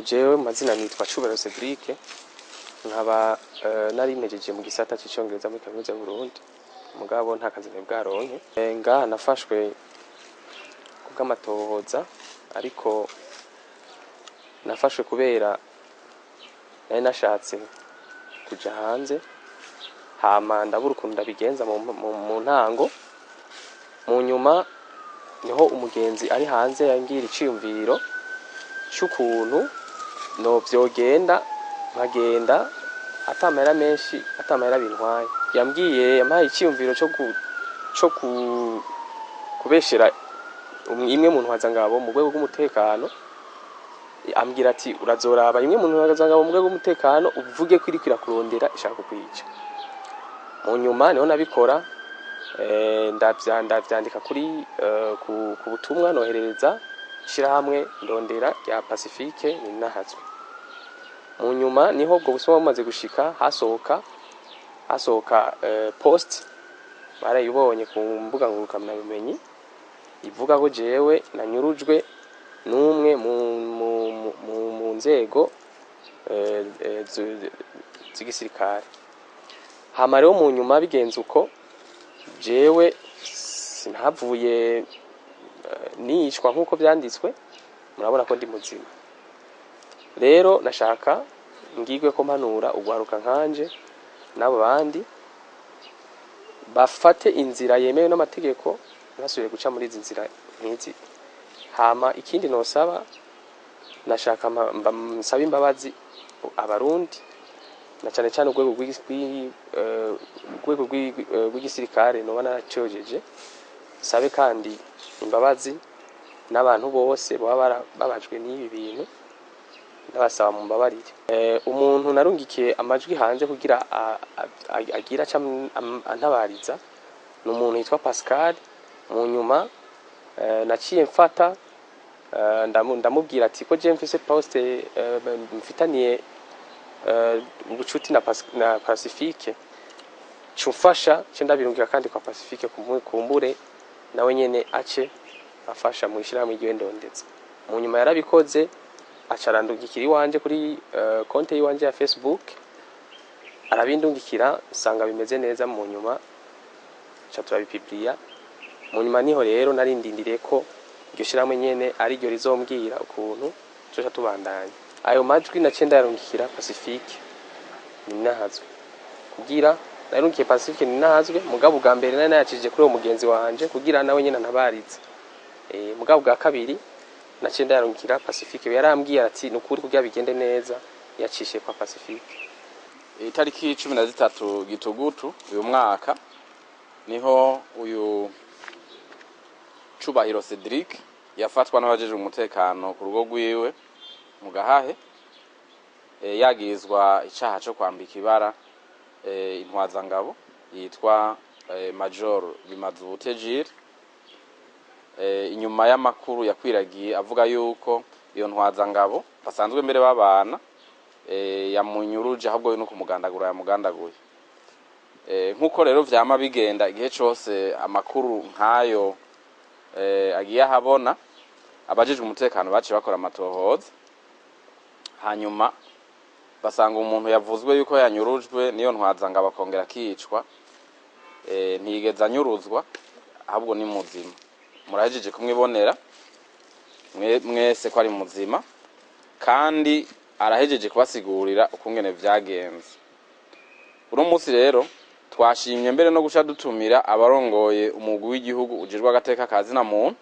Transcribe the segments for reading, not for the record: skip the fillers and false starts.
Jewe mazina nitwa Cubero Cedric nkaba narimejeje mu gisata cy'icyongereza muri kaminuza y'u Burundi mugabo nta kazi bwaronke ngaha nafashwe kubw'amatohoza ariko nafashwe kubera nari nashatse kuja hanze hama ndabura ukuntu ndabigenza mu ntango mu nyuma niho umugenzi ari hanze yangira iciyumviro cy'ukuntu no byogenda nkagenda atamera menshi atamera bintwaye yampaye iciyumviro cyo kubeshera imwe mu ntwazangabo mu rwego rw'umutekano ambwira ati urazoraba imwe mu ntwazangabo mu rwego rw'umutekano uvuge ko iri kwirakurondera ishaka kukwica mu nyuma niho nabikora ndavyandika kuri ku butumwa noherereza shirahamwe ndondera rya Pacifique ninahazwe mu nyuma niho ubwo busoma bumaze gushika hasohoka post barayibonye ku mbuga ngurukana bumenyi ivuga ko jewe nanyurujwe n'umwe mu nzego z'igisirikare hama rero mu nyuma bigenze uko jewe sinavuye nishwa nkuko byanditswe murabona ko ndi muzima rero nashaka ngigwe ko mpanura ugwaruka nkanje nabo bandi bafate inzira yemewe n'amategeko basubire guca muri izi nzira nk'izi hama ikindi nosaba nashaka nsaba imbabazi abarundi na cyane cyane urwego rw'igisirikare no banacojeje sabe kandi imbabazi n'abantu bose baba babajwe n'ibi bintu ndabasaba mu mbabarire umuntu narungikiye amajwi hanze kugira agira antabariza n'umuntu yitwa Pascal mu nyuma naciye mfata ndamubwira ati ko je mfise post mfitaniye ubucuti na Pacifique cufasha ndabirungira kandi kwa Pacifique kumbure nawe nyene ace afasha mu ishirahamwe ry'endondetse mu nyuma yarabikoze acarandungikira iwanje kuri konte yiwanje ya Facebook arabindungikira usanga bimeze neza mu nyuma cha turabipublia mu nyuma niho rero narindindire ko iryo shirahamwe nyene ari ryo rizombwira ukuntu tuja tubandanya ayo majwi na cenda yarungikira Pacifique ninahazwe kugira narungiye Pacifique ninahazwe mugabo bwa mbere nari nayacishije kuri uwo mugenzi wanje kugira nawe nyene ntabarize mugabo bwa kabiri na cenda yarungikira Pacifique yarambwiye ati nukuri kugira bigende neza yacishe kwa Pacifique itariki 13 gitugutu uyu mwaka niho uyu Cubahiro Cedric yafatwa n'abajeje umutekano ku rugo rwiwe mu Gahahe yagirizwa icaha cyo kwambika ibara intwazangabo yitwa Major Bimazubute Jire inyuma y'amakuru yakwiragiye avuga yuko iyo ntwazangabo basanzwe mbere babana yamunyuruje ahubwo no kumugandagura yamugandaguye nkuko rero vyama bigenda igihe cyose amakuru nkayo agiye habona abajijwe umutekano baci bakora amatohoza hanyuma basanga umuntu yavuzwe yuko yanyurujwe niyo ntwazanga bakongera kicwa ntigeza nyuruzwa ahubwo ni muzima murahejeje kumwibonera mwese ko ari muzima kandi arahejeje kubasigurira ukungene vyagenze uno munsi rero twashimye mbere no guca dutumira abarongoye umugwi w'igihugu ujejwe agateka kazi na muntu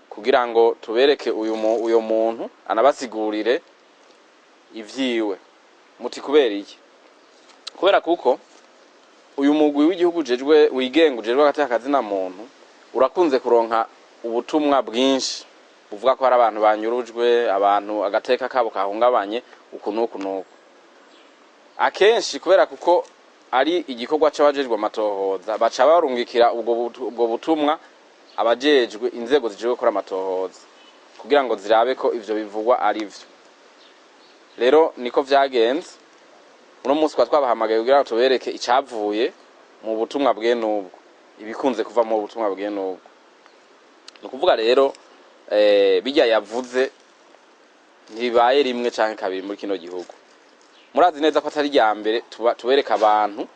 kugira ngo tubereke uyo muntu anabasigurire ivyiwe muti kubera iki kubera kuko uyu mugwi w'igihugu ujejwe wigenga ujejwe agateka kazi na muntu urakunze kuronka ubutumwa bwinshi buvuga ko hari abantu banyurujwe abantu agateka kabo kahungabanye ukunuku akenshi kubera kuko ari igikorwa c'abajejwe amatohoza baca barungikira ubwo butumwa abajejwe inzego zijejwe gukora amatohoza kugira ngo zirabe ko ivyo bivugwa ari vyo rero niko vyagenze uno munsi twabahamagaye kugira ngo tubereke icavuye mu butumwa bwe n'ubwo ibikunze kuva mu butumwa bwe n'ubwo no kuvuga rero bijya yavuze ntibaye rimwe canke kabiri muri kino gihugu. Murazi neza ko atari rya mbere tubereka abantu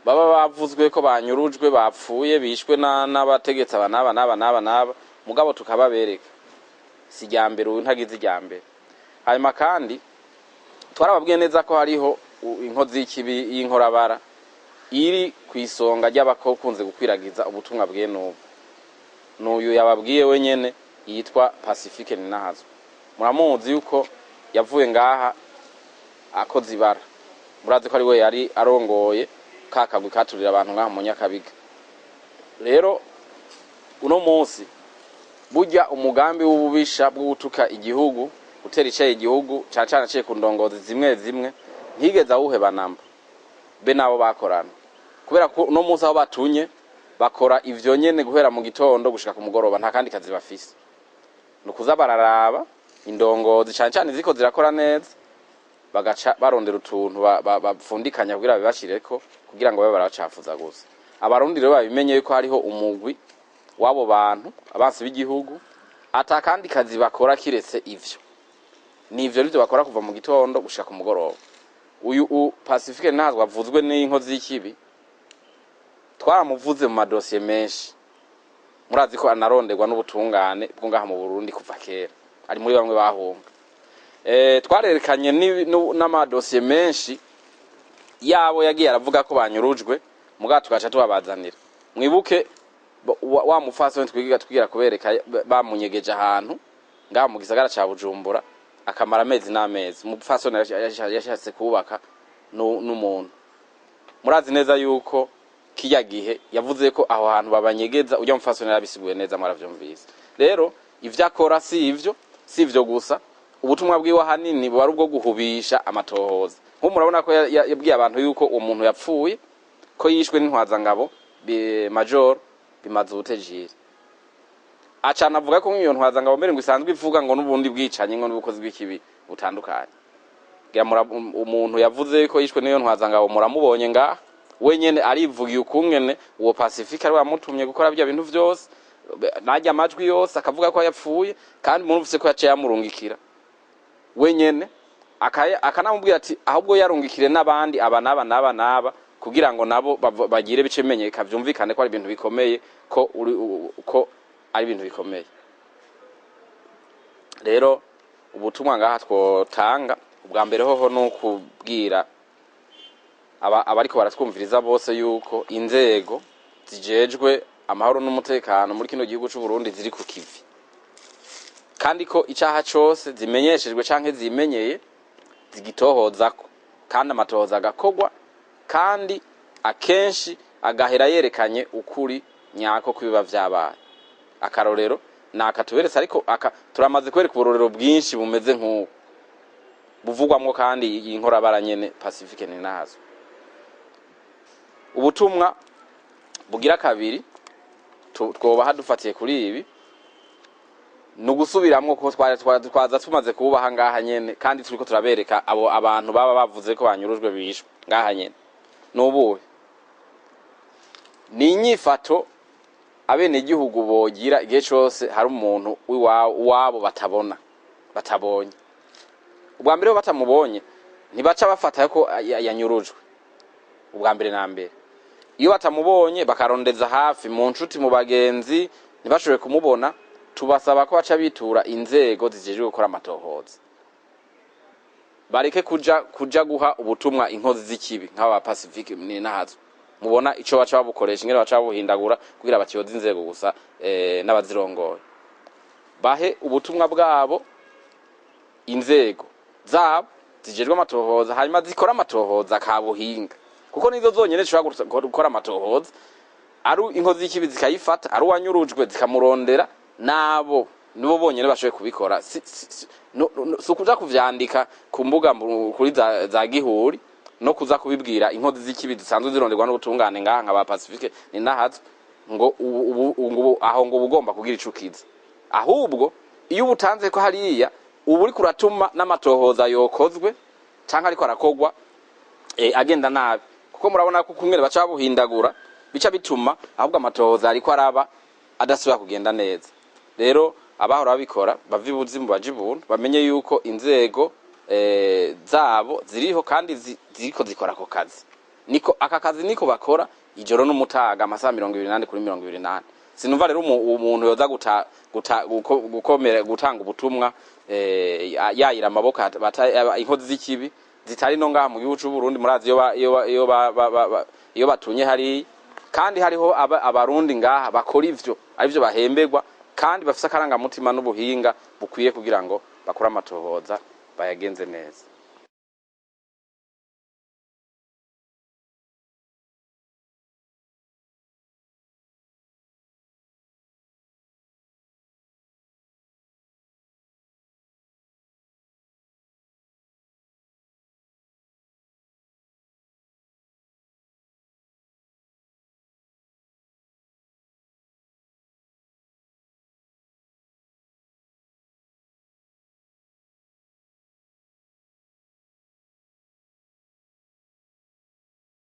baba bavuzwe ko banyurujwe bapfuye bishwe n'abategetsi naba mugabo tukababereka si rya mbere ubu ntagize rya mbere. Hanyuma kandi twarababwiye neza ko hariho inkozi y'ikibi y'inkorabara iri kwisonga ry'abakunze gukwiragiza ubutumwa bwe n'uyu yababwiye wenyene yitwa Pacifique Ninahazwa. Muramuzi yuko yavuye ngaha akoze ibara. Murazi ko ari we yari arongoye kakagwi katurira abantu ngaha mu Nyakabiga. Rero uno munsi burya umugambi w'ububisha bwo gutuka igihugu gutera icaye igihugu cyane aciye ku ndongozi zimwe zimwe ntigeze awuheba namba be nabo bakorana, kubera ko uno munsi aho batunye bakora ivyo nyene guhera mu gitondo gushika ku mugoroba nta kandi kazi bafise. Nukuza bararaba indongozi cyane ziko zirakora neza bagaca barondera utuntu bapfundikanya kugira bibashireko kugira ngo babe baracafuza gusa. Abarundi rero babimenye yuko hariho umugwi wabo bantu abansi b'igihugu atakandi kazi bakora kiretse ivyo. Nivyo rivyo bakora kuva mu gitondo gushika ku mugoroba. Uyu Pacifique Ninahazwa avuzwe n'inkozi y'ikibi twaramuvuze mu madosiye menshi. Murazi ko anaronderwa n'ubutungane bwo ngaha mu Burundi kuva kera, ari muri bamwe bahunga. Twarerekanye n'amadosiye menshi yabo yagiye aravuga ko banyurujwe mugato tugaca tubabazanira. Mwibuke wa mufasoni twigira kubereka bamunyegeje ahantu ngaha mu gisagara ca Bujumbura akamara amezi n'amezi. Umufasoni yashatse kubaka n'umuntu. Murazi neza yuko kijya gihe yavuze ko aho hantu babanyegeza ujya mufasoni yarabisiguye neza mwaravyumvise. Rero ivyo akora si ivyo gusa, ubutumwa bwiwe hanini bwari ubwo guhubisha amatohoza. Nko murabona ko yabwiye abantu yuko umuntu yapfuye ko yishwe n'intwaza ngabo Major Bimaze Jire. Acana avuga ko nk'iyo ntwaza ngabo mbere ngo isanzwe ivuga ngo n'ubundi bwicanye ngo n'ubukozi bw'ikibi butandukanye. Umuntu yavuze ko yishwe n'iyo ntwaza ngabo muramubonye ngaha wenyene arivugiye ukungene uwo Pacifique ari wamutumye gukora bya bintu vyose najya amajwi yose akavuga ko yapfuye kandi murumvise ko yaciye amurungikira wenyene akanamubwira ati ahubwo yarungikire n'abandi naba kugira ngo nabo bagire bicemenyeka vyumvikane ko ari ibintu bikomeye ko ari ibintu bikomeye. Rero ubutumwa ngaha twotanga ubwa mbere hoho no kubwira abariko baratwumviriza bose yuko inzego zijejwe amahoro n'umutekano muri kino gihugu cy'u Burundi ziri ku kivi, kandi ko icaha cose zimenyeshejwe canke zimenyeye zigitohozako kandi amatohoza agakogwa kandi akenshi agahera yerekanye ukuri nyako kwiba vyabaye. Akarorero nakatuberetse ariko turamaze kwereka uburorero bwinshi bumeze nk'uko buvugwamwo kandi inkorabara nyene Pacifique Ninahazwa. Ubutumwa bugira kabiri twoba hadufatiye kuri ibi nugusubiramwo ko twaza tumaze kubaha ngaha nyene kandi turiko turabereka abo abantu baba bavuze ko banyurujwe bishwe ngaha nyene. Nubuhe ni inyifato abene igihugu bogira igihe cyose hari umuntu wabo batabonye. Ubwa mbere batamubonye ntibaca bafata ko yanyurujwe. Ubwa mbere na mbere iyo batamubonye bakarondeza hafi mu nshuti mu bagenzi ntibashobore kumubona, tubasaba ko baca bitura inzego zijejwe gukora amatohoza. Bareke kuja guha ubutumwa inkozi z'ikibi nk'aba Pacifique Ninahazwa. Mubona ico baca babukoresha ingene baca babuhindagura kugira bakiyoza inzego gusa n'abazirongoye. Bahe ubutumwa bwabo inzego zabo zijejwe amatohoza hanyuma zikora amatohoza kabuhinga, kuko nizo zonyene zishobora gukora amatohoza. Ari inkozi y'ikibi zikayifata, ari wanyurujwe zikamurondera, nabo nibo bonyene bashoboye kubikora. So kuja kuvyandika ku mbuga kuri za gihuri no kuza kubibwira inkozi z'ikibi zisanzwe zironderwa n'ubutungane ngaha nka ba Pacifique Ninahazwa ngo aho ngo bugomba kugira icukiza. Ahubwo iyo ubutanze ko hariya ubu uri kuratuma n'amatohoza yokozwe canka ariko arakogwa agenda nabi, kuko murabona ko kumwere baca buhindagura bica bituma ahubwo amatohoza ariko araba adasubira kugenda neza. Rero abahora babikora bava ibuzimu baje ibuntu bamenye yuko inzego zabo ziriho kandi ziriko zikora ako kazi. Niko aka kazi niko bakora ijoro n'umutaga amasaha 28 kuri 28. Sinumva rero umuntu yoza gukomera gutanga ubutumwa yayira amaboko inkozi z'ikibi zitari no ngaha mu gihugu cy'u Burundi murazi iyo batunye hari kandi hariho abarundi ngaha bakora ivyo arivyo bahemberwa kandi bafise akaranga mutima n'ubuhinga bukwiye kugira ngo bakora amatohoza bayagenze neza.